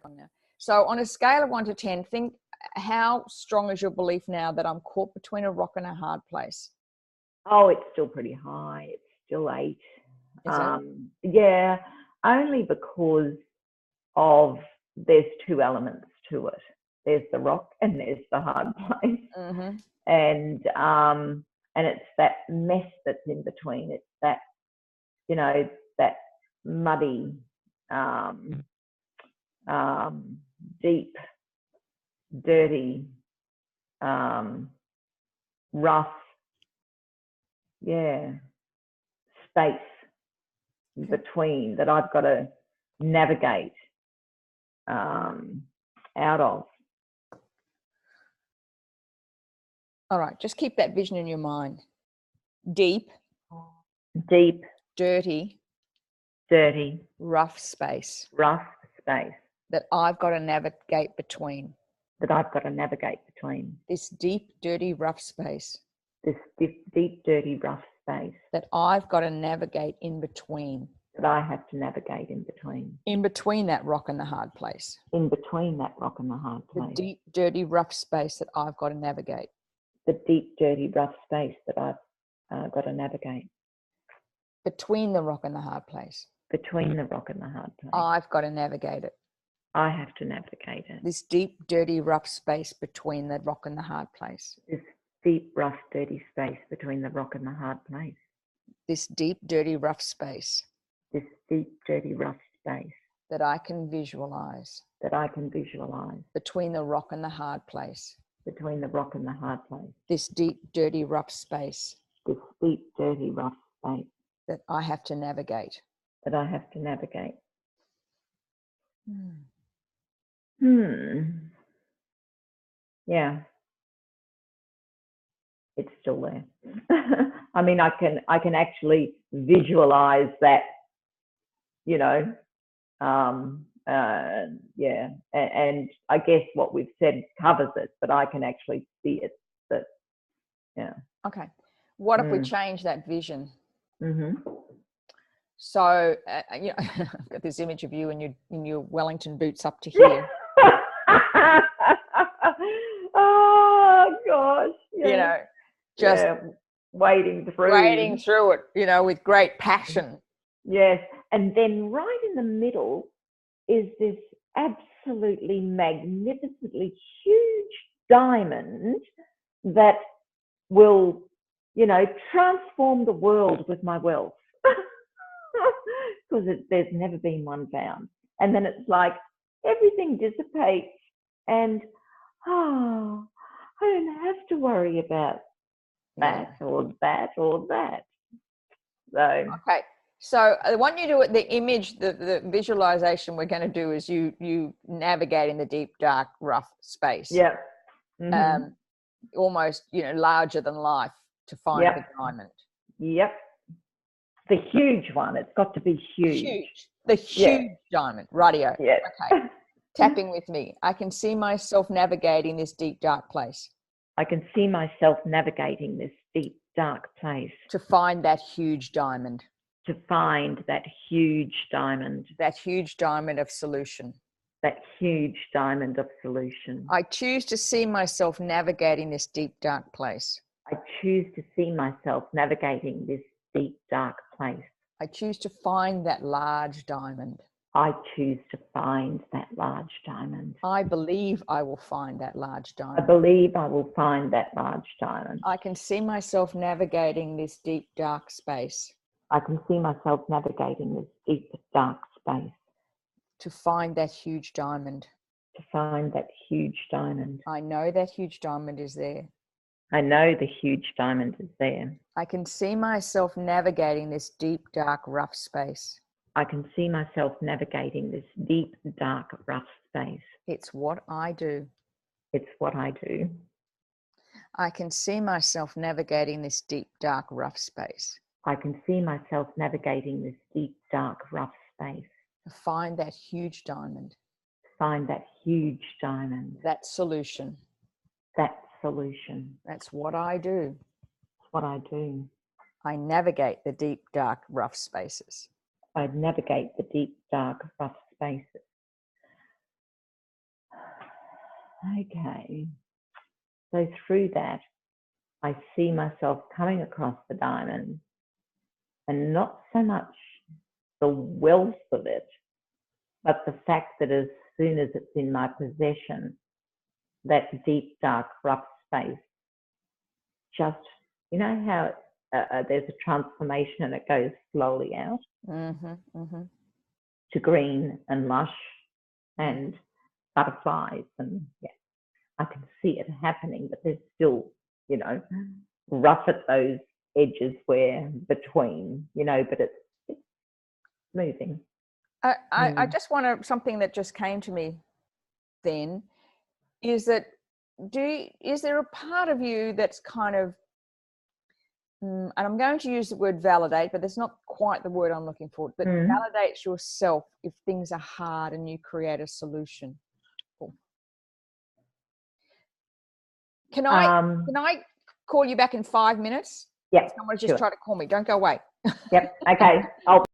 on now. So on a scale of 1 to 10, think how strong is your belief now that I'm caught between a rock and a hard place? Oh, it's still pretty high. It's still 8. Is it? Yeah, only because of there's 2 elements to it. There's the rock and there's the hard place. Mm-hmm. And it's that mess that's in between. It's that, you know, that muddy, deep, dirty, rough, space between that I've got to navigate out of. All right, just keep that vision in your mind. Deep, dirty, rough space that I've got to navigate between. This deep, dirty, rough space that I've got to navigate in between. That I have to navigate in between. In between that rock and the hard place. The deep, dirty, rough space that I've got to navigate. The deep, dirty, rough space that I've got to navigate. Between the rock and the hard place. I've got to navigate it. I have to navigate it. This deep, dirty, rough space between the rock and the hard place. This deep, rough, dirty space between the rock and the hard place. This deep, dirty, rough space. That I can visualize. Between the rock and the hard place. This deep, dirty, rough space. That I have to navigate. Yeah. It's still there. I mean, I can actually visualize that, you know, and I guess what we've said covers it, but I can actually see it. But yeah. Okay. What if we change that vision? Mm-hmm. So, you know, I've got this image of you in your Wellington boots up to here. Oh gosh. Yeah. You know, just wading through it, you know, with great passion. Yes. And then right in the middle is this absolutely magnificently huge diamond that will, you know, transform the world with my wealth. Because there's never been one found. And then it's like everything dissipates and, I don't have to worry about that or that or that. So okay. So I want you to the image, the visualization we're going to do is you navigate in the deep, dark, rough space. Yeah. Mm-hmm. Almost, you know, larger than life to find the diamond. Yep. The huge one. It's got to be huge. The huge diamond. Radio. Yeah. Okay. Tapping with me. I can see myself navigating this deep, dark place. To find that huge diamond. That huge diamond of solution. I choose to see myself navigating this deep, dark place. I choose to find that large diamond. I believe I will find that large diamond. I can see myself navigating this deep, dark space. To find that huge diamond. I know that huge diamond is there. I can see myself navigating this deep, dark, rough space. It's what I do. I can see myself navigating this deep, dark, rough space. To find that huge diamond. That solution. That's what I do. I navigate the deep, dark, rough spaces. okay. So through that, I see myself coming across the diamond, and not so much the wealth of it, but the fact that as soon as it's in my possession, that deep, dark, rough space just, you know how there's a transformation and it goes slowly out to green and lush and butterflies, and yeah, I can see it happening, but there's still, you know, rough at those edges where between, you know, but it's moving. I just want to, something that just came to me then is that is there a part of you that's kind of, and I'm going to use the word validate, but that's not quite the word I'm looking for, but validates yourself if things are hard and you create a solution? Can I call you back in 5 minutes? Yep. Someone's just tried to call me. Don't go away. Yep. Okay. I'll